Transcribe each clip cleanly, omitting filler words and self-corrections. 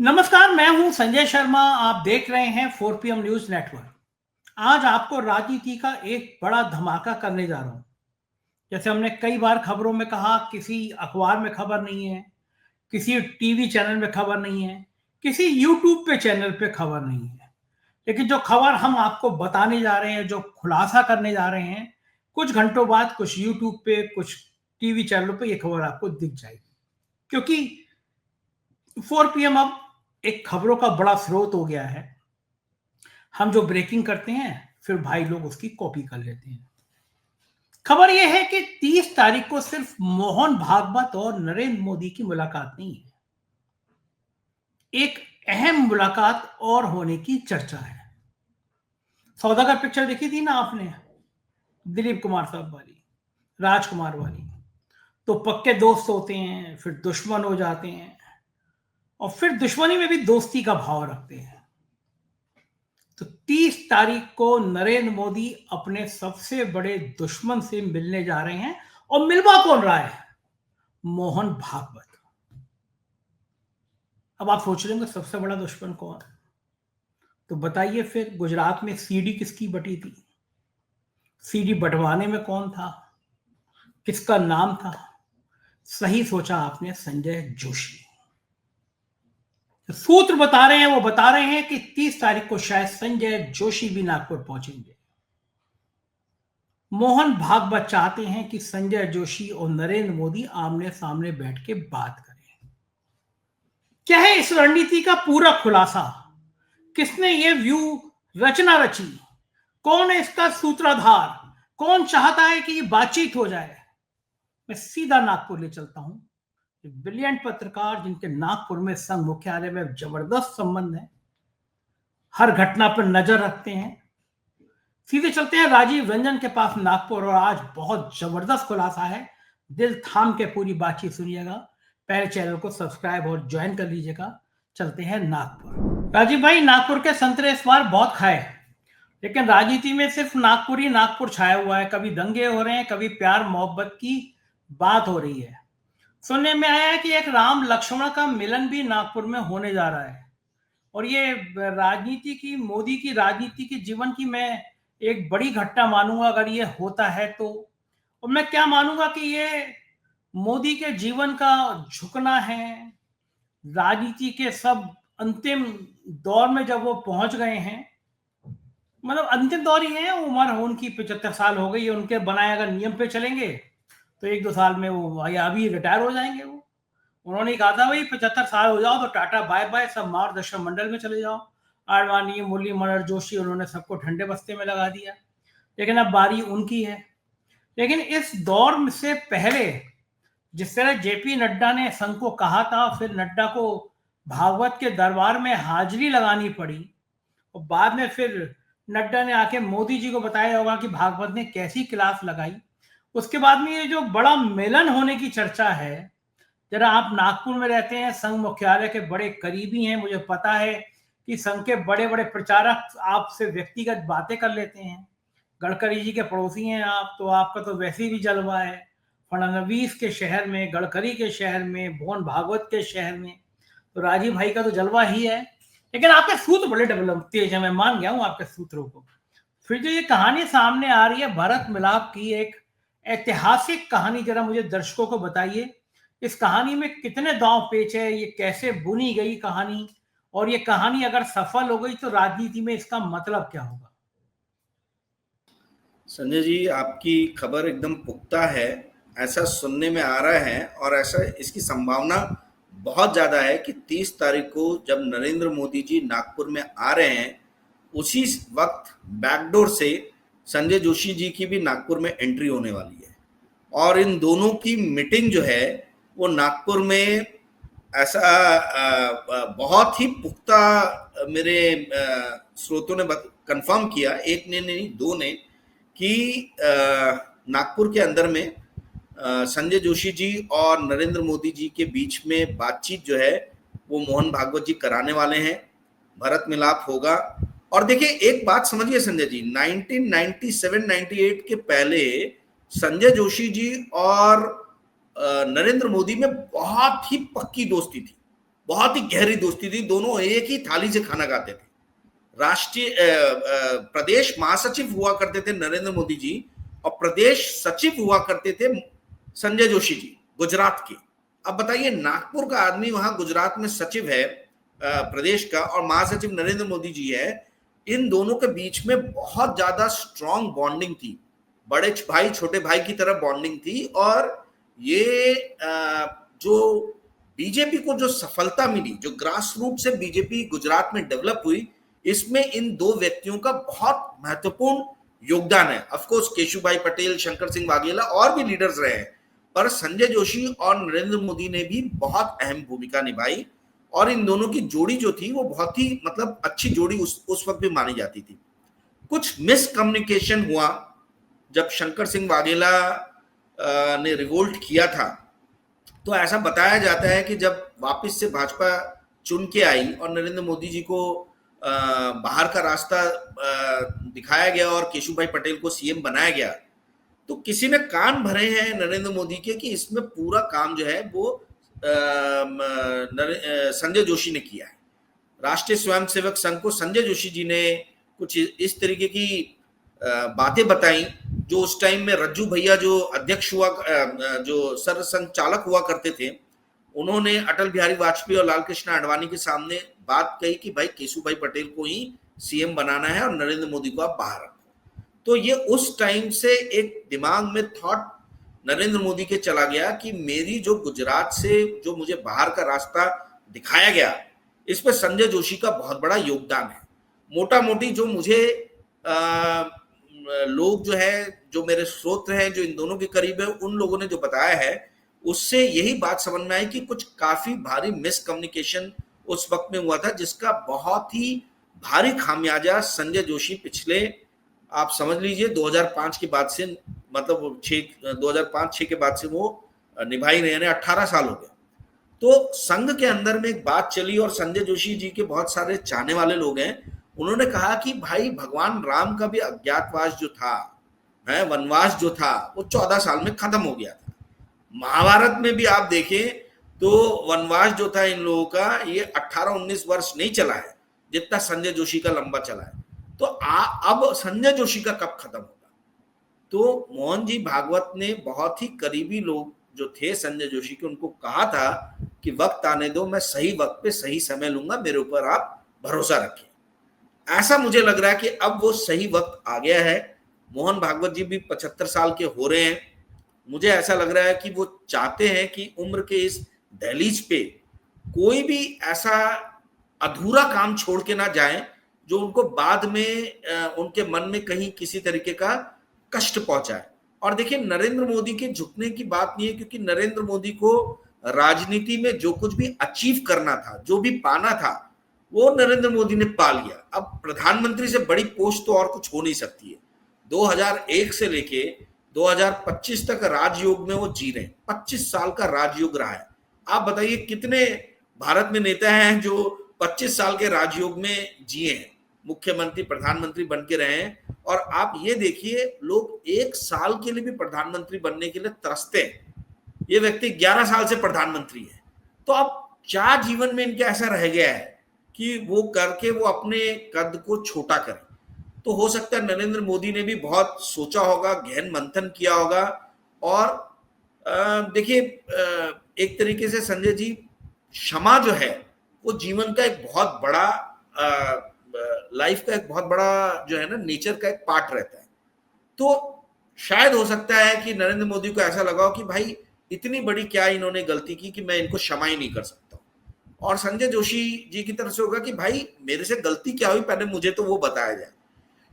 नमस्कार, मैं हूं संजय शर्मा। आप देख रहे हैं 4 PM न्यूज नेटवर्क। आज आपको राजनीति का एक बड़ा धमाका करने जा रहा हूं। जैसे हमने कई बार खबरों में कहा, किसी अखबार में खबर नहीं है, किसी टीवी चैनल में खबर नहीं है, किसी यूट्यूब पे चैनल पे खबर नहीं है। लेकिन जो खबर हम आपको बताने जा रहे हैं, जो खुलासा करने जा रहे हैं, कुछ घंटों बाद कुछ यूट्यूब पे, कुछ टीवी चैनलों पे ये खबर आपको दिख जाएगी। क्योंकि 4 PM अब एक खबरों का बड़ा स्रोत हो गया है। हम जो ब्रेकिंग करते हैं, फिर भाई लोग उसकी कॉपी कर लेते हैं। खबर यह है कि 30 तारीख को सिर्फ मोहन भागवत और नरेंद्र मोदी की मुलाकात नहीं है, एक अहम मुलाकात और होने की चर्चा है। सौदागर पिक्चर देखी थी ना आपने, दिलीप कुमार साहब वाली, राजकुमार वाली। तो पक्के दोस्त होते हैं, फिर दुश्मन हो जाते हैं, और फिर दुश्मनी में भी दोस्ती का भाव रखते हैं। तो 30 तारीख को नरेंद्र मोदी अपने सबसे बड़े दुश्मन से मिलने जा रहे हैं। और मिलवा कौन रहा है? मोहन भागवत। अब आप सोच रहे होंगे सबसे बड़ा दुश्मन कौन? तो बताइए फिर, गुजरात में सीडी किसकी बटी थी? सीडी बंटवाने में कौन था? किसका नाम था? सही सोचा आपने, संजय जोशी। सूत्र बता रहे हैं, वो बता रहे हैं कि 30 तारीख को शायद संजय जोशी भी नागपुर पहुंचेंगे। मोहन भागवत चाहते हैं कि संजय जोशी और नरेंद्र मोदी आमने सामने बैठ के बात करें। क्या है इस रणनीति का पूरा खुलासा? किसने ये व्यू रचना रची? कौन है इसका सूत्रधार? कौन चाहता है कि ये बातचीत हो जाए? मैं सीधा नागपुर ले चलता हूं। ब्रिलियंट पत्रकार, जिनके नागपुर में संघ मुख्यालय में जबरदस्त संबंध है, हर घटना पर नजर रखते हैं। सीधे चलते हैं राजीव रंजन के पास नागपुर, और आज बहुत जबरदस्त खुलासा है। दिल थाम के पूरी बातचीत सुनिएगा। पहले चैनल को सब्सक्राइब और ज्वाइन कर लीजिएगा। चलते हैं नागपुर। राजीव भाई, नागपुर के संतरे इस बार बहुत खाए, लेकिन राजनीति में सिर्फ नागपुर ही नागपुर छाया हुआ है। कभी दंगे हो रहे हैं, कभी प्यार मोहब्बत की बात हो रही है। सुनने में आया है कि एक राम लक्ष्मण का मिलन भी नागपुर में होने जा रहा है। और ये राजनीति की, मोदी की राजनीति की जीवन की मैं एक बड़ी घटना मानूंगा अगर ये होता है तो। और मैं क्या मानूंगा कि ये मोदी के जीवन का झुकना है। राजनीति के सब अंतिम दौर में जब वो पहुंच गए हैं, मतलब अंतिम दौर ही है, उम्र उनकी 75 साल हो गई है। उनके बनाए अगर नियम पे चलेंगे तो 1-2 साल में वो, या अभी रिटायर हो जाएंगे वो। उन्होंने कहा था, भाई 75 साल हो जाओ तो टाटा बाय बाय, सब मार्गदर्शन मंडल में चले जाओ। आडवाणी, मुरली मनोहर जोशी, उन्होंने सबको ठंडे बस्ते में लगा दिया। लेकिन अब बारी उनकी है। लेकिन इस दौर से पहले, जिस तरह जेपी नड्डा ने संघ को कहा था, फिर नड्डा को भागवत के दरबार में हाजिरी लगानी पड़ी, और बाद में फिर नड्डा ने आके मोदी जी को बताया होगा कि भागवत ने कैसी क्लास लगाई। उसके बाद में ये जो बड़ा मिलन होने की चर्चा है, जरा आप नागपुर में रहते हैं, संघ मुख्यालय के बड़े करीबी हैं, मुझे पता है कि संघ के बड़े बड़े प्रचारक आपसे व्यक्तिगत बातें कर लेते हैं। गडकरी जी के पड़ोसी हैं आप, तो आपका तो वैसे भी जलवा है। फडणवीस के शहर में, गडकरी के शहर में, मोहन भागवत के शहर में, तो राजीव भाई का तो जलवा ही है। लेकिन आपके सूत्र बड़े डेवलप तेज है, मैं मान गया हूं आपके सूत्रों को। फिर जो ये कहानी सामने आ रही है भरत मिलाप की, एक ऐतिहासिक कहानी, जरा मुझे दर्शकों को बताइए, इस कहानी में कितने दांव पेच है, ये कैसे बुनी गई कहानी, और ये कहानी अगर सफल हो गई तो राजनीति में इसका मतलब क्या होगा? संजय जी, आपकी खबर एकदम पुख्ता है, ऐसा सुनने में आ रहा है। और ऐसा इसकी संभावना बहुत ज़्यादा है कि 30 तारीख को जब नरेंद्र मोदी जी नागपुर में आ रहे हैं, उसी वक्त बैकडोर से संजय जोशी जी की भी नागपुर में एंट्री होने वाली है। और इन दोनों की मीटिंग जो है वो नागपुर में ऐसा बहुत ही पुख्ता मेरे स्रोतों ने कंफर्म किया, एक ने नहीं दो ने, कि नागपुर के अंदर में संजय जोशी जी और नरेंद्र मोदी जी के बीच में बातचीत जो है वो मोहन भागवत जी कराने वाले हैं। भरत मिलाप होगा। और देखिए, एक बात समझिए संजय जी, 1997-98 के पहले संजय जोशी जी और नरेंद्र मोदी में बहुत ही पक्की दोस्ती थी। बहुत ही गहरी दोस्ती थी, दोनों एक ही थाली से खाना खाते थे। राष्ट्रीय प्रदेश महासचिव हुआ करते थे नरेंद्र मोदी जी, और प्रदेश सचिव हुआ करते थे संजय जोशी जी, गुजरात के। अब बताइए, नागपुर का आदमी वहां गुजरात में सचिव है प्रदेश का, और महासचिव नरेंद्र मोदी जी है। इन दोनों के बीच में बहुत ज्यादा स्ट्रॉन्ग बॉन्डिंग थी, बड़े भाई छोटे भाई की तरह बॉन्डिंग थी। और ये जो बीजेपी को जो सफलता मिली, जो ग्रास रूट से बीजेपी गुजरात में डेवलप हुई, इसमें इन दो व्यक्तियों का बहुत महत्वपूर्ण योगदान है। ऑफ कोर्स केशुभाई पटेल, शंकर सिंह वाघेला और भी लीडर्स रहे हैं, पर संजय जोशी और नरेंद्र मोदी ने भी बहुत अहम भूमिका निभाई। और इन दोनों की जोड़ी जो थी वो बहुत ही मतलब अच्छी जोड़ी उस वक्त भी मानी जाती थी। कुछ मिसकम्युनिकेशन हुआ जब शंकर सिंह वाघेला ने रिवोल्ट किया था। तो ऐसा बताया जाता है कि जब वापस से भाजपा चुन के आई और नरेंद्र मोदी जी को बाहर का रास्ता दिखाया गया और केशुभाई पटेल को सीएम बनाया गया, तो किसी ने कान भरे हैं नरेंद्र मोदी के कि इसमें पूरा काम जो है वो संजय जोशी ने किया है। राष्ट्रीय स्वयंसेवक संघ को संजय जोशी जी ने कुछ इस तरीके की बातें बताई, जो उस टाइम में रज्जू भैया जो अध्यक्ष हुआ, जो सरसंचालक हुआ करते थे, उन्होंने अटल बिहारी वाजपेयी और लाल कृष्ण आडवाणी के सामने बात कही कि भाई केशुभाई पटेल को ही सीएम बनाना है और नरेंद्र मोदी को आप बाहर रखो। तो ये उस टाइम से एक दिमाग में थॉट नरेंद्र मोदी के चला गया कि मेरी जो गुजरात से जो मुझे बाहर का रास्ता दिखाया गया, इस पर संजय जोशी का बहुत बड़ा योगदान है। मोटा मोटी जो मुझे लोग जो है, जो मेरे स्रोत हैं, जो इन दोनों के करीब है, उन लोगों ने जो बताया है, उससे यही बात समझ में आई कि कुछ काफी भारी मिसकम्युनिकेशन उस वक्त में हुआ था, जिसका बहुत ही भारी खामियाजा संजय जोशी पिछले, आप समझ लीजिए 2005 के बाद से, मतलब 2005-6 के बाद से वो निभाई रहे हैं। 18 साल हो गए। तो संघ के अंदर में एक बात चली, और संजय जोशी जी के बहुत सारे चाहने वाले लोग हैं, उन्होंने कहा कि भाई भगवान राम का भी अज्ञातवास जो था, वनवास जो था, वो 14 साल में खत्म हो गया था। महाभारत में भी आप देखें तो वनवास जो था इन लोगों का, ये 18-19 वर्ष नहीं चला है जितना संजय जोशी का लंबा चला है। तो अब संजय जोशी का कब खत्म होगा? तो मोहन जी भागवत ने बहुत ही करीबी लोग जो थे संजय जोशी के, उनको कहा था कि वक्त आने दो, मैं सही वक्त पे सही समय लूंगा, मेरे ऊपर आप भरोसा रखें। ऐसा मुझे लग रहा है कि अब वो सही वक्त आ गया है। मोहन भागवत जी भी 75 साल के हो रहे हैं। मुझे ऐसा लग रहा है कि वो चाहते हैं कि उम्र के इस दहलीज पे कोई भी ऐसा अधूरा काम छोड़ के ना जाए जो उनको बाद में उनके मन में कहीं किसी तरीके का कष्ट पहुंचाए। और देखिए, नरेंद्र मोदी के झुकने की बात नहीं है, क्योंकि नरेंद्र मोदी को राजनीति में जो कुछ भी अचीव करना था, जो भी पाना था, वो नरेंद्र मोदी ने पा लिया। अब प्रधानमंत्री से बड़ी पोस्ट तो और कुछ हो नहीं सकती है। 2001 से लेके 2025 तक राजयोग में वो जी रहे हैं। 25 साल का राजयोग रहा है। आप बताइए कितने भारत में नेता हैं जो 25 साल के राजयोग में जिए हैं, मुख्यमंत्री प्रधानमंत्री बन के रहे हैं। और आप ये देखिए, लोग 1 साल के लिए भी प्रधानमंत्री बनने के लिए तरसते हैं। ये व्यक्ति 11 साल से प्रधानमंत्री है। तो अब क्या जीवन में इनके ऐसा रह गया है कि वो करके वो अपने कद को छोटा करें? तो हो सकता है नरेंद्र मोदी ने भी बहुत सोचा होगा, गहन मंथन किया होगा। और देखिए, एक तरीके से संजय जी, क्षमा जो है वो जीवन का एक बहुत बड़ा, लाइफ का एक बहुत बड़ा जो है ना, नेचर का एक पार्ट रहता है। तो शायद हो सकता है कि नरेंद्र मोदी को ऐसा लगा हो कि भाई इतनी बड़ी क्या इन्होंने गलती की कि मैं इनको क्षमा ही नहीं कर सकता। और संजय जोशी जी की तरफ से होगा कि भाई मेरे से गलती क्या हुई, पहले मुझे तो वो बताया जाए।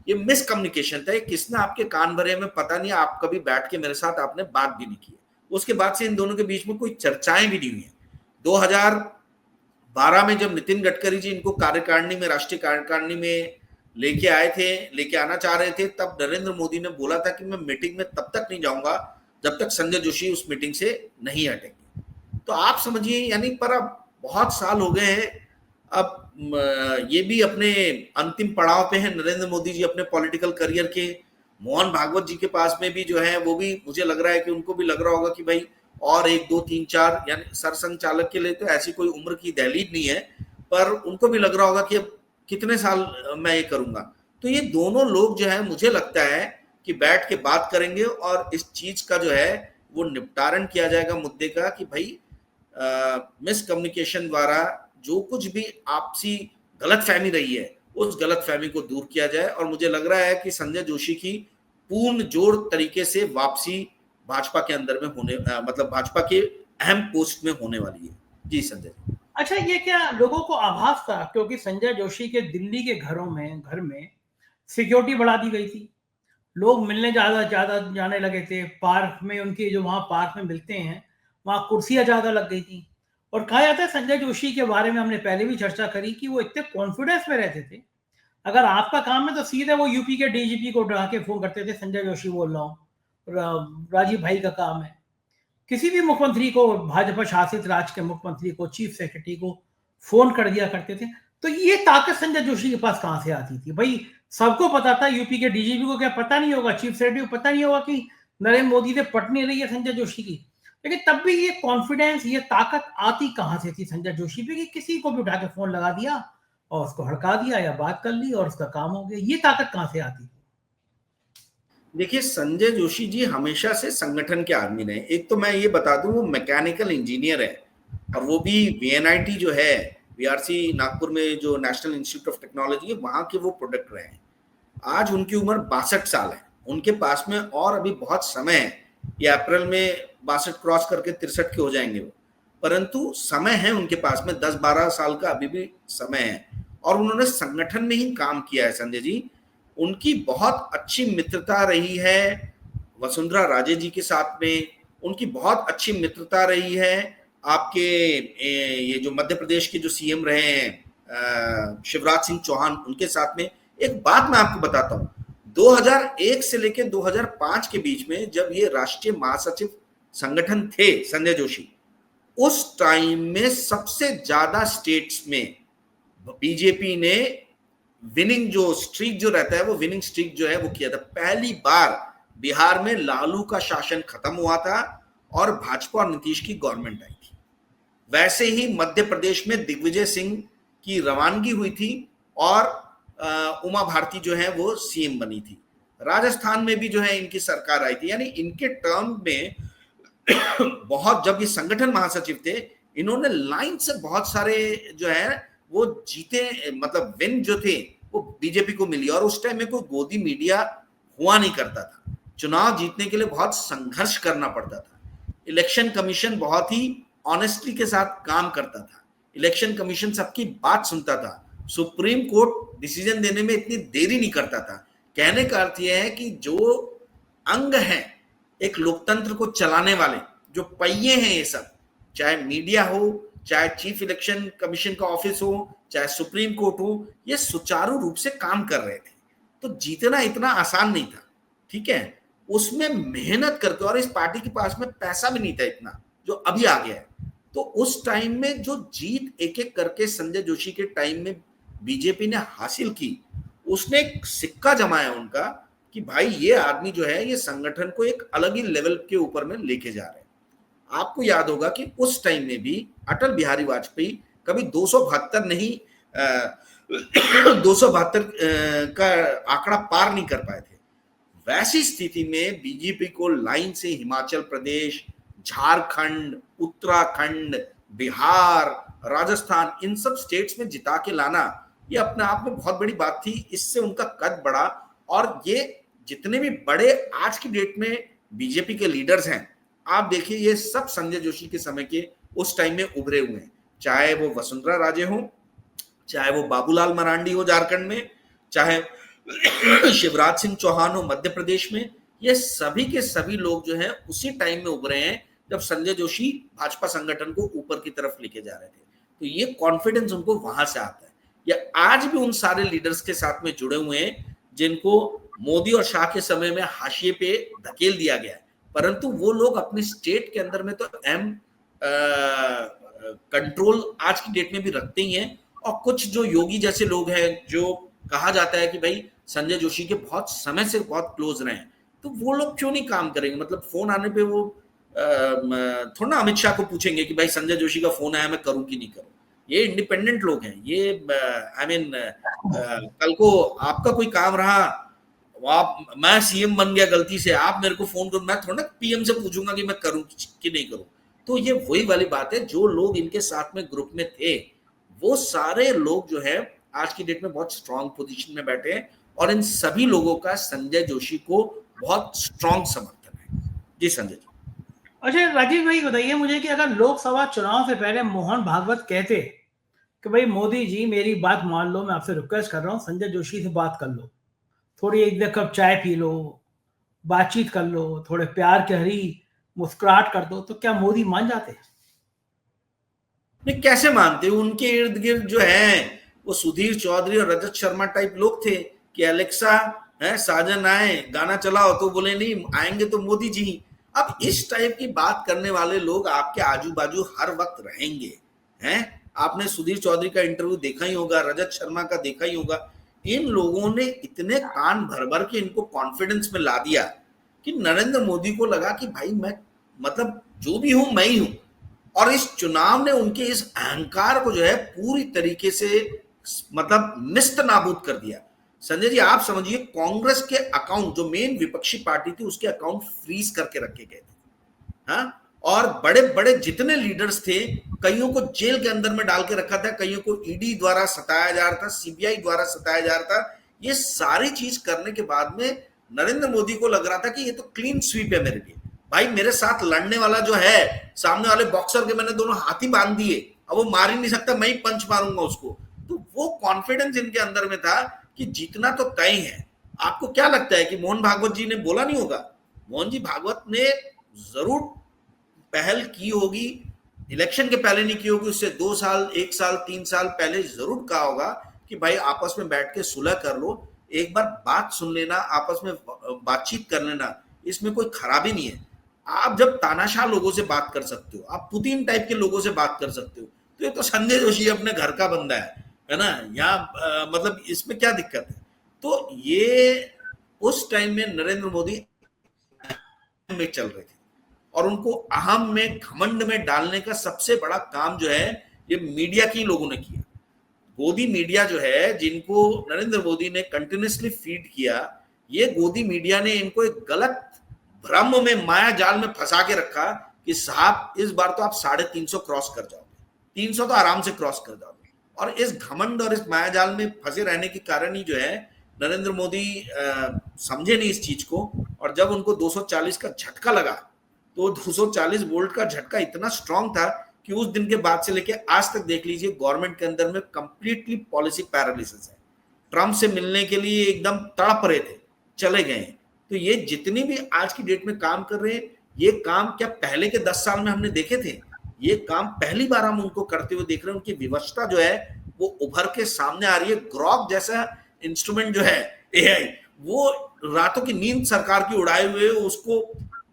ये मिसकम्युनिकेशन था, किसने आपके कान भरे में पता नहीं, आप कभी बैठ के मेरे साथ आपने बात भी नहीं की। उसके बाद से इन दोनों के बीच में कोई चर्चाएं भी नहीं हुई है। 2012 में जब नितिन गडकरी जी इनको कार्यकारिणी में, राष्ट्रीय कार्यकारिणी में लेके आना चाह रहे थे, तब नरेंद्र मोदी ने बोला था कि मैं मीटिंग में तब तक नहीं जाऊंगा जब तक संजय जोशी उस मीटिंग से नहीं हटेंगे। तो आप समझिए, यानी पर अब बहुत साल हो गए हैं, अब ये भी अपने अंतिम पड़ाव पे है नरेंद्र मोदी जी अपने पॉलिटिकल करियर के। मोहन भागवत जी के पास में भी जो है, वो भी मुझे लग रहा है कि उनको भी लग रहा होगा कि भाई और एक दो तीन चार, यानी सरसंघ चालक के लिए तो ऐसी कोई उम्र की दहलीज नहीं है, पर उनको भी लग रहा होगा कि अब कितने साल मैं ये करूंगा। तो ये दोनों लोग जो है मुझे लगता है कि बैठ के बात करेंगे और इस चीज का जो है वो निपटारण किया जाएगा मुद्दे का, कि भाई मिसकम्युनिकेशन द्वारा जो कुछ भी आपसी गलतफहमी रही है उस गलतफहमी को दूर किया जाए। और मुझे लग रहा है कि संजय जोशी की पूर्ण जोड़ तरीके से वापसी भाजपा के अंदर में होने मतलब भाजपा के अहम पोस्ट में होने वाली है। जी संजय। अच्छा, ये क्या लोगों को आभास था, क्योंकि संजय जोशी के दिल्ली के घर में सिक्योरिटी बढ़ा दी गई थी, लोग मिलने ज्यादा ज्यादा जाने लगे थे, पार्क में उनके जो वहां पार्क में मिलते हैं वहां कुर्सियां ज्यादा लग गई थी। और कहा जाता है संजय जोशी के बारे में, हमने पहले भी चर्चा करी, कि वो इतने कॉन्फिडेंस में रहते थे, अगर आपका काम है तो सीधे वो यूपी के डीजीपी को उठा के फोन करते थे, संजय जोशी बोल रहा हूँ, राजीव भाई का काम है। किसी भी मुख्यमंत्री को, भाजपा शासित राज्य के मुख्यमंत्री को, चीफ सेक्रेटरी को फोन कर दिया करते थे। तो ये ताकत संजय जोशी के पास कहां से आती थी भाई? सबको पता था, यूपी के डीजीपी को क्या पता नहीं होगा, चीफ सेक्रेटरी को पता नहीं होगा कि नरेंद्र मोदी से पट नहीं रही है संजय जोशी की। लेकिन तब भी ये कॉन्फिडेंस, ये ताकत आती कहां से थी संजय जोशी पे, कि किसी को भी उठा के फोन लगा दिया और उसको हड़का दिया या बात कर ली और उसका काम हो गया? ये ताकत कहां से आती? देखिए, संजय जोशी जी हमेशा से संगठन के आदमी रहे। एक तो मैं ये बता दूं, वो मैकेनिकल इंजीनियर है, और वो भी वीएनआईटी जो है, वीआरसी नागपुर में जो नेशनल इंस्टीट्यूट ऑफ टेक्नोलॉजी है, वहां के वो प्रोडक्ट रहे हैं। आज उनकी उम्र 62 साल है। उनके पास में और अभी बहुत समय है, ये अप्रैल में 62 क्रॉस करके 63 के हो जाएंगे वो, परंतु समय है उनके पास में, 10-12 साल का अभी भी समय है। और उन्होंने संगठन में ही काम किया है संजय जी। उनकी बहुत अच्छी मित्रता रही है वसुंधरा राजे जी के साथ में, उनकी बहुत अच्छी मित्रता रही है आपके ये जो मध्य प्रदेश के जो सीएम रहे हैं शिवराज सिंह चौहान, उनके साथ में। एक बात मैं आपको बताता हूं, 2001 से लेकर 2005 के बीच में जब ये राष्ट्रीय महासचिव संगठन थे संजय जोशी, उस टाइम में सबसे ज्यादा स्टेट्स में बीजेपी ने विनिंग जो स्ट्रीक जो रहता है, वो विनिंग स्ट्रीक जो है वो किया था। पहली बार बिहार में लालू का शासन खत्म हुआ था और भाजपा और नीतीश की गवर्नमेंट आई थी। वैसे ही मध्य प्रदेश में दिग्विजय सिंह की रवानगी हुई थी और उमा भारती जो है वो सीएम बनी थी। राजस्थान में भी जो है इनकी सरकार आई थी। यानी इनके टर्म में बहुत, जब ये संगठन महासचिव थे, इन्होंने लाइन से बहुत सारे जो है वो जीते, मतलब विन जो थे वो बीजेपी को मिली। और उस टाइम में कोई गोदी मीडिया हुआ नहीं करता था। चुनाव जीतने के लिए बहुत संघर्ष करना पड़ता था। इलेक्शन कमीशन बहुत ही ऑनेस्टली के साथ काम करता था। इलेक्शन कमीशन सबकी बात सुनता था। सुप्रीम कोर्ट डिसीजन देने में इतनी देरी नहीं करता था। कहने का अर्थ यह है कि जो अंग है एक लोकतंत्र को चलाने वाले, जो पहिए हैं ये सब, चाहे मीडिया हो, चाहे चीफ इलेक्शन कमीशन का ऑफिस हो, चाहे सुप्रीम कोर्ट हो, ये सुचारू रूप से काम कर रहे थे। तो जीतना इतना आसान नहीं था, ठीक है। उसमें मेहनत करके, और इस पार्टी के पास में पैसा भी नहीं था इतना जो अभी आ गया है। तो उस टाइम में जो जीत एक एक करके संजय जोशी के टाइम में बीजेपी ने हासिल की, उसने एक सिक्का जमाया उनका कि भाई ये आदमी जो है ये संगठन को एक अलग ही लेवल के ऊपर में लेके जा रहे हैं। आपको याद होगा कि उस टाइम में भी अटल बिहारी वाजपेयी कभी 272 नहीं 272 का आंकड़ा पार नहीं कर पाए थे। वैसी स्थिति में बीजेपी को लाइन से हिमाचल प्रदेश, झारखंड, उत्तराखंड, बिहार, राजस्थान, इन सब स्टेट्स में जिता के लाना, ये अपने आप में बहुत बड़ी बात थी। इससे उनका कद बढ़ा। और ये जितने भी बड़े आज की डेट में बीजेपी के लीडर्स हैं, आप देखिए ये सब संजय जोशी के समय के उस टाइम में उभरे हुए हैं। चाहे वो वसुंधरा राजे हो, चाहे वो बाबूलाल मरांडी हो झारखंड में, चाहे शिवराज सिंह चौहान हो मध्य प्रदेश में, ये सभी के सभी लोग जो हैं उसी टाइम में उभरे हैं जब संजय जोशी भाजपा संगठन को ऊपर की तरफ लेके जा रहे थे। तो ये कॉन्फिडेंस उनको वहां से आता है। ये आज भी उन सारे लीडर्स के साथ में जुड़े हुए हैं जिनको मोदी और शाह के समय में हाशिए पे धकेल दिया गया है, परंतु वो लोग अपने स्टेट के अंदर में तो अहम कंट्रोल आज की डेट में भी रखते ही हैं। और कुछ जो योगी जैसे लोग हैं, जो कहा जाता है कि भाई संजय जोशी के बहुत समय से बहुत क्लोज रहे हैं, तो वो लोग क्यों नहीं काम करेंगे? मतलब फोन आने पे वो थोड़ा ना अमित शाह को पूछेंगे कि भाई संजय जोशी का फोन आया, मैं करूं कि नहीं करूं। ये इंडिपेंडेंट लोग हैं। ये आई मीन कल को आपका कोई काम रहा, आप, मैं सीएम बन गया गलती से, आप मेरे को फोन करो, मैं थोड़ा ना पीएम से पूछूंगा कि मैं करूं कि नहीं करूं। तो ये वही वाली बात है, जो लोग इनके साथ में ग्रुप में थे वो सारे लोग जो है आज की डेट में बहुत स्ट्रांग पोजीशन में बैठे हैं, और इन सभी लोगों का संजय जोशी को बहुत स्ट्रांग समर्थन है। जी संजय जी। अच्छा राजीव भाई बताइए मुझे कि अगर लोकसभा चुनाव से पहले मोहन भागवत कहते कि भाई मोदी जी मेरी बात मान लो, मैं आपसे रिक्वेस्ट कर रहा हूं संजय जोशी से बात कर लो, थोड़ी एक कप चाय पी लो, बातचीत कर लो, थोड़े प्यार की हरी मुस्कुराहट कर दो, तो क्या मोदी मान जाते? नहीं, कैसे मानते? उनके इर्द गिर्द जो है वो सुधीर चौधरी और रजत शर्मा टाइप लोग थे कि अलेक्सा है साजन आए गाना चलाओ, तो बोले नहीं आएंगे तो मोदी जी। अब इस टाइप की बात करने वाले लोग आपके आजू बाजू हर वक्त रहेंगे। हैं, आपने सुधीर चौधरी का इंटरव्यू देखा ही होगा, रजत शर्मा का देखा ही होगा। इन लोगों ने इतने कान भर भर के इनको कॉन्फिडेंस में ला दिया कि नरेंद्र मोदी को लगा कि भाई मैं, मतलब जो भी हूं मैं ही हूं। और इस चुनाव ने उनके इस अहंकार को जो है पूरी तरीके से मतलब निस्त नाबूद कर दिया। संजय जी आप समझिए, कांग्रेस के अकाउंट, जो मेन विपक्षी पार्टी थी उसके अकाउंट फ्रीज करके रखे गए थे। हाँ, और बड़े बड़े जितने लीडर्स थे, कईयों को जेल के अंदर में डाल के रखा था, कईयों को ईडी द्वारा सताया जा रहा था, सीबीआई द्वारा सताया जा रहा था। ये सारी चीज करने के बाद में नरेंद्र मोदी को लग रहा था कि ये तो क्लीन स्वीप है मेरे लिए। भाई मेरे साथ लड़ने वाला जो है, सामने वाले बॉक्सर के मैंने दोनों हाथ ही बांध दिए, अब वो मार ही नहीं सकता, मैं ही पंच मारूंगा उसको। तो वो कॉन्फिडेंस इनके अंदर में था कि जीतना तो तय है। आपको क्या लगता है कि मोहन भागवत जी ने बोला नहीं होगा? मोहन जी भागवत ने जरूर पहल की होगी, इलेक्शन के पहले नहीं की होगी, उससे 2 साल 1 साल 3 साल पहले जरूर कहा होगा कि भाई आपस में बैठ के सुलह कर लो, एक बार बात सुन लेना, आपस में बातचीत कर लेना, इसमें कोई खराबी नहीं है। आप जब तानाशाह लोगों से बात कर सकते हो, आप पुतिन टाइप के लोगों से बात कर सकते हो, तो ये तो संजय जोशी अपने घर का बंदा है ना, यहाँ मतलब इसमें क्या दिक्कत है? तो ये उस टाइम में नरेंद्र मोदी में चल रहे थे, और उनको अहम में घमंड में डालने का सबसे बड़ा काम जो है ये मीडिया की लोगों ने किया। गोदी मीडिया जो है, जिनको नरेंद्र मोदी ने कंटिन्यूसली फीड किया, ये गोदी मीडिया ने इनको एक गलत भ्रम में, माया जाल में फंसा के रखा कि साहब इस बार तो आप 350 क्रॉस कर जाओगे, 300 तो आराम से क्रॉस कर जाओगे। और इस घमंड और इस माया जाल में फंसे रहने के कारण ही जो है नरेंद्र मोदी समझे नहीं इस चीज को। और जब उनको 240 का झटका लगा, तो 240 वोल्ट का झटका इतना स्ट्रांग था कि उस दिन के बाद से लेके आज तक देख लीजिए, गवर्नमेंट के अंदर में कंप्लीटली पॉलिसी पैरालिसिस है। ट्रम्प से मिलने के लिए एकदम तड़प रहे थे, चले गए। तो ये जितनी भी आज की डेट में काम कर रहे हैं, ये काम क्या पहले के 10 साल में हमने देखे थे? ये काम पहली बार हम उनको करते हुए देख रहे हैं। उनकी विवशता जो है वो उभर के सामने आ रही है। ग्रॉक जैसा इंस्ट्रूमेंट जो है एआई, वो रातों की नींद सरकार की उड़ाए हुए, उसको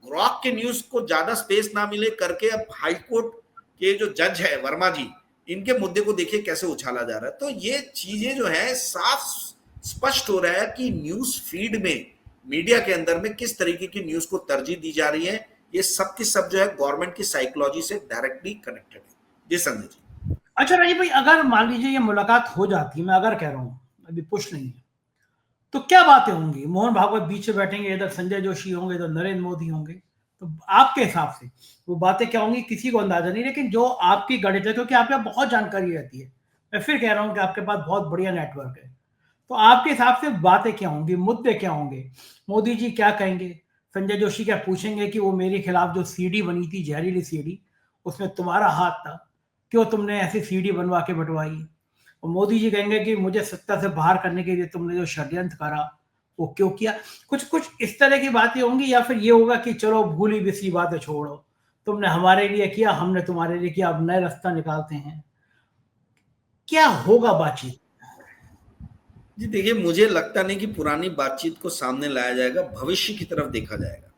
ग्रॉक के न्यूज को ज्यादा स्पेस ना मिले करके अब हाईकोर्ट के जो जज है वर्मा जी, इनके मुद्दे को देखिए कैसे उछाला जा रहा है। तो ये चीजें जो है साफ स्पष्ट हो रहा है कि न्यूज फीड में, मीडिया के अंदर में किस तरीके की न्यूज को तरजीह दी जा रही है। ये सब की सब जो है गवर्नमेंट की साइकोलॉजी से डायरेक्टली कनेक्टेड है। जी संजय जी। अच्छा राजीव भाई, अगर मान लीजिए ये मुलाकात हो जाती, मैं अगर कह रहा हूँ, अभी पुश नहीं है, तो क्या बातें होंगी? मोहन भागवत बीच में बैठेंगे, इधर संजय जोशी होंगे, इधर नरेंद्र मोदी होंगे, तो आपके हिसाब से वो बातें क्या होंगी किसी को अंदाजा नहीं, लेकिन जो आपकी गणित है, क्योंकि आपके पास बहुत जानकारी रहती है, मैं फिर कह रहा हूँ कि आपके पास बहुत बढ़िया नेटवर्क है, तो आपके हिसाब से बातें क्या होंगी, मुद्दे क्या होंगे? मोदी जी क्या कहेंगे? संजय जोशी क्या पूछेंगे कि वो मेरे खिलाफ जो सीडी बनी थी, जहरीली सीडी, उसमें तुम्हारा हाथ था, क्यों तुमने ऐसी सीडी बनवा के बंटवाई? और मोदी जी कहेंगे कि मुझे सत्ता से बाहर करने के लिए तुमने जो षड्यंत्र करा वो क्यों किया? कुछ कुछ इस तरह की बातें होंगी, या फिर ये होगा कि चलो भूली बिसरी बातें छोड़ो, तुमने हमारे लिए किया, हमने तुम्हारे लिए किया, अब नए रास्ता निकालते हैं? क्या होगा बातचीत? जी देखिए, मुझे लगता नहीं कि पुरानी बातचीत को सामने लाया जाएगा, भविष्य की तरफ देखा जाएगा।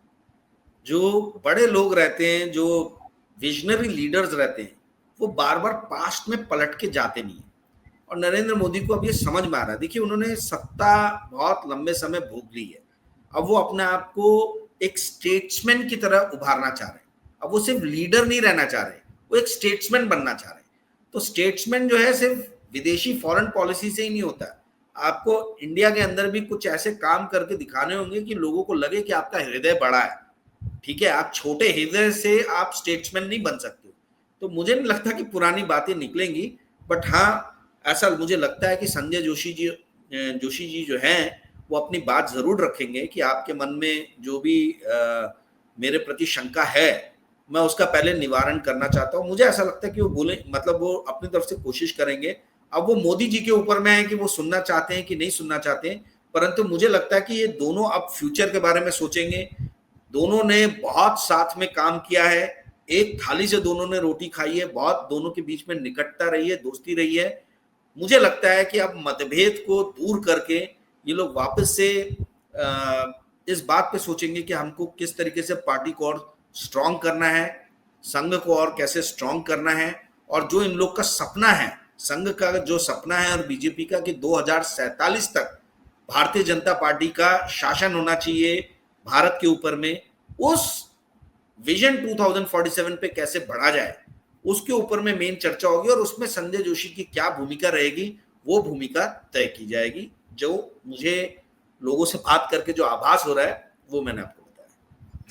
जो बड़े लोग रहते हैं, जो विजनरी लीडर्स रहते हैं, वो बार बार पास्ट में पलट के जाते नहीं है। और नरेंद्र मोदी को अब ये समझ में आ रहा है। देखिए, उन्होंने सत्ता बहुत लंबे समय भोग ली है, अब वो अपने आप को एक स्टेट्समैन की तरह उभारना चाह रहे हैं। अब वो सिर्फ लीडर नहीं रहना चाह रहे, वो एक स्टेट्समैन बनना चाह रहे हैं। तो स्टेट्समैन जो है सिर्फ विदेशी फॉरेन पॉलिसी से ही नहीं होता, आपको इंडिया के अंदर भी कुछ ऐसे काम करके दिखाने होंगे कि लोगों को लगे कि आपका हृदय बड़ा है। ठीक है, आप छोटे हृदय से आप स्टेट्समैन नहीं बन सकते। तो मुझे नहीं लगता कि पुरानी बातें निकलेंगी, बट हाँ ऐसा मुझे लगता है कि संजय जोशी जी जो हैं वो अपनी बात जरूर रखेंगे कि आपके मन में जो भी मेरे प्रति शंका है मैं उसका पहले निवारण करना चाहता हूं। मुझे ऐसा लगता है कि वो बोले, मतलब वो अपनी तरफ से कोशिश करेंगे। अब वो मोदी जी के ऊपर में है कि वो सुनना चाहते हैं कि नहीं सुनना चाहते हैं, परंतु मुझे लगता है कि ये दोनों अब फ्यूचर के बारे में सोचेंगे। दोनों ने बहुत साथ में काम किया है, एक थाली से दोनों ने रोटी खाई है, बहुत दोनों के बीच में निकटता रही है, दोस्ती रही है। मुझे लगता है कि अब मतभेद को दूर करके ये लोग वापस से इस बात पे सोचेंगे कि हमको किस तरीके से पार्टी को और स्ट्रांग करना है, संघ को और कैसे स्ट्रांग करना है, और जो इन लोग का सपना है, संघ का जो सपना है और बीजेपी का कि 2047 तक भारतीय जनता पार्टी का शासन होना चाहिए भारत के ऊपर में, उस विजन 2047 पे कैसे बढ़ा जाए उसके ऊपर में मेन चर्चा होगी, और उसमें संजय जोशी की क्या भूमिका रहेगी वो भूमिका तय की जाएगी। जो मुझे लोगों से बात करके जो आभास हो रहा है वो मैंने आपको बताया।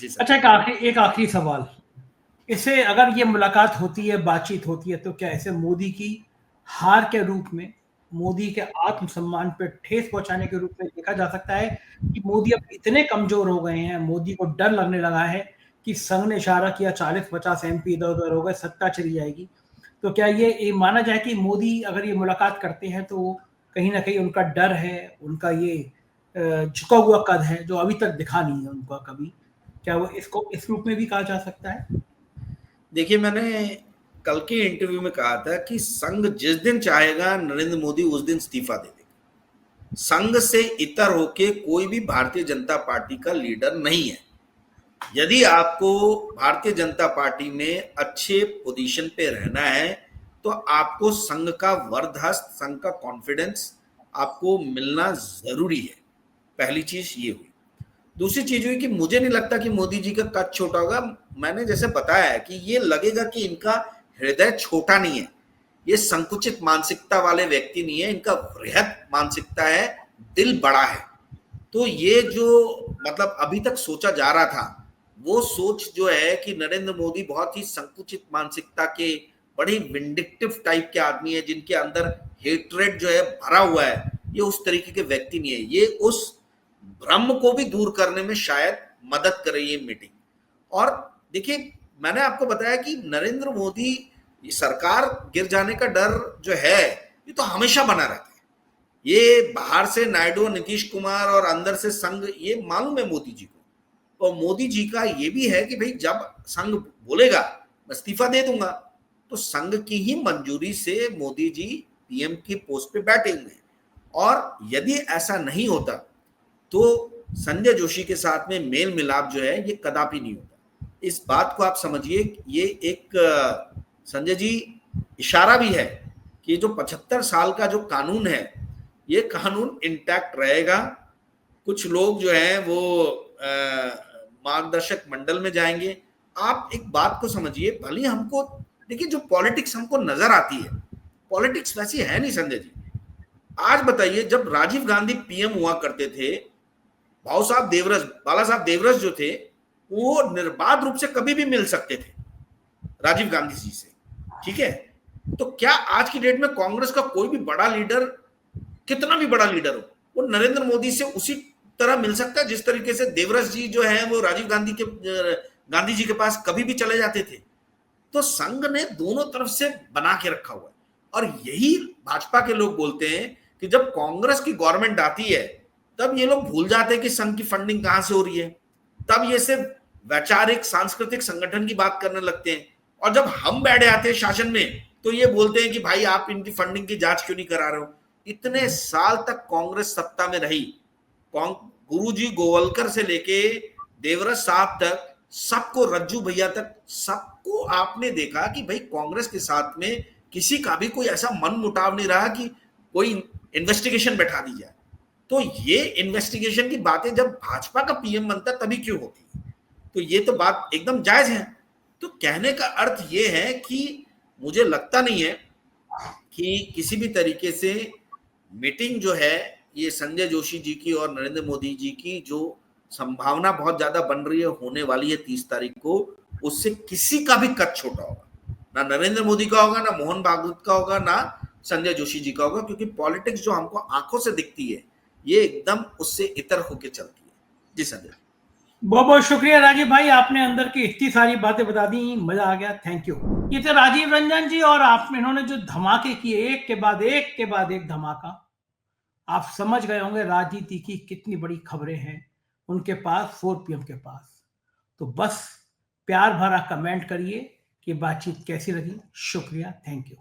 जी सर। अच्छा, एक आखिरी सवाल, इसे अगर ये मुलाकात होती है, बातचीत होती है, तो क्या इसे मोदी की हार के रूप में, मोदी के आत्मसम्मान पर ठेस पहुंचाने के रूप में देखा जा सकता है कि मोदी अब इतने कमजोर हो गए हैं, मोदी को डर लगने लगा है कि संघ ने इशारा किया 40-50 एमपी इधर उधर हो गए, सत्ता चली जाएगी? तो क्या ये माना जाए कि मोदी अगर ये मुलाकात करते हैं तो कहीं ना कहीं उनका डर है, उनका ये झुका हुआ कद है जो अभी तक दिखा नहीं है उनका कभी, क्या वो इसको इस रूप में भी कहा जा सकता है? देखिए, मैंने कल के इंटरव्यू में कहा था कि संघ जिस दिन चाहेगा नरेंद्र मोदी उस दिन इस्तीफा दे देगा। संघ से इतर होके कोई भी भारतीय जनता पार्टी का लीडर नहीं है। यदि आपको भारतीय जनता पार्टी में अच्छे पोजीशन पे रहना है तो आपको संघ का वरदहस्त, संघ का कॉन्फिडेंस आपको मिलना जरूरी है। पहली चीज ये हुई। दूसरी चीज हुई कि मुझे नहीं लगता कि मोदी जी का कद छोटा होगा। मैंने जैसे बताया है कि ये लगेगा कि इनका हृदय छोटा नहीं है, ये संकुचित मानसिकता वाले व्यक्ति नहीं है, इनका वृहद मानसिकता है, दिल बड़ा है। तो ये जो मतलब अभी तक सोचा जा रहा था वो सोच जो है कि नरेंद्र मोदी बहुत ही संकुचित मानसिकता के, बड़ी विंडिक्टिव टाइप के आदमी है जिनके अंदर हेट्रेड जो है भरा हुआ है, ये उस तरीके के व्यक्ति नहीं है। ये उस भ्रम को भी दूर करने में शायद मदद करे ये मीटिंग। और देखिए, मैंने आपको बताया कि नरेंद्र मोदी सरकार गिर जाने का डर जो है ये तो हमेशा बना रहता है। ये बाहर से नायडू, नीतीश कुमार और अंदर से संघ, ये मालूम है मोदी जी को। और मोदी जी का ये भी है कि भाई जब संघ बोलेगा मैं इस्तीफा दे दूंगा, तो संघ की ही मंजूरी से मोदी जी पीएम की पोस्ट पे बैठेंगे। और यदि ऐसा नहीं होता तो संजय जोशी के साथ में मेल मिलाप जो है ये कदापि नहीं होता। इस बात को आप समझिए, ये एक संजय जी इशारा भी है कि जो 75 साल का जो कानून है ये कानून इंटैक्ट रहेगा। कुछ लोग जो हैं वो मार्गदर्शक मंडल में जाएंगे। आप एक बात को समझिए, भले हमको देखिए जो पॉलिटिक्स हमको नजर आती है, पॉलिटिक्स वैसी है नहीं संजय जी। आज बताइए, जब राजीव गांधी पीएम हुआ करते थे, भाऊ साहब देवरस, बाला साहब देवरस जो थे वो निर्बाध रूप से कभी भी मिल सकते थे राजीव गांधी जी से। ठीक है, तो क्या आज की डेट में कांग्रेस का कोई भी बड़ा लीडर, कितना भी बड़ा लीडर हो, वो नरेंद्र मोदी से उसी तरह मिल सकता है जिस तरीके से देवरस जी जो है वो राजीव गांधी जी के पास कभी भी चले जाते थे? तो संघ ने दोनों तरफ से बना के रखा हुआ है। और यही भाजपा के लोग बोलते हैं कि जब कांग्रेस की गवर्नमेंट आती है तब ये लोग भूल जाते हैं कि संघ की फंडिंग कहां से हो रही है, तब ये सिर्फ वैचारिक सांस्कृतिक संगठन की बात करने लगते हैं। और जब हम बैठ जाते हैं शासन में तो ये बोलते हैं कि भाई आप इनकी फंडिंग की जांच क्यों नहीं करा रहे हो। इतने साल तक कांग्रेस सत्ता में रही, गुरुजी गोवलकर से लेके देवरस साहब तक, सबको, रज्जू भैया तक, सबको आपने देखा कि भाई कांग्रेस के साथ में किसी का भी कोई ऐसा मन मुटाव नहीं रहा कि कोई इन्वेस्टिगेशन बैठा दी जाए। तो ये इन्वेस्टिगेशन की बातें जब भाजपा का पीएम बनता तभी क्यों होती है? तो ये तो बात एकदम जायज है। तो कहने का अर्थ ये है कि मुझे लगता नहीं है कि किसी भी तरीके से मीटिंग जो है ये संजय जोशी जी की और नरेंद्र मोदी जी की जो संभावना बहुत ज्यादा बन रही है, होने वाली है 30 तारीख को, उससे किसी का भी कद छोटा होगा। ना नरेंद्र मोदी का होगा, ना मोहन भागवत का होगा, ना संजय जोशी जी का होगा, क्योंकि पॉलिटिक्स जो हमको आंखों से दिखती है ये एकदम उससे इतर होके चलती है। जी संजय, बहुत बहुत शुक्रिया राजीव भाई, आपने अंदर की इतनी सारी बातें बता दी, मजा आ गया, थैंक यू। ये थे राजीव रंजन जी, और आप इन्होंने जो धमाके किए, एक के बाद एक धमाका, आप समझ गए होंगे राजनीति की कितनी बड़ी खबरें हैं उनके पास, 4 PM के पास। तो बस प्यार भरा कमेंट करिए कि बातचीत कैसी लगी। शुक्रिया, थैंक यू।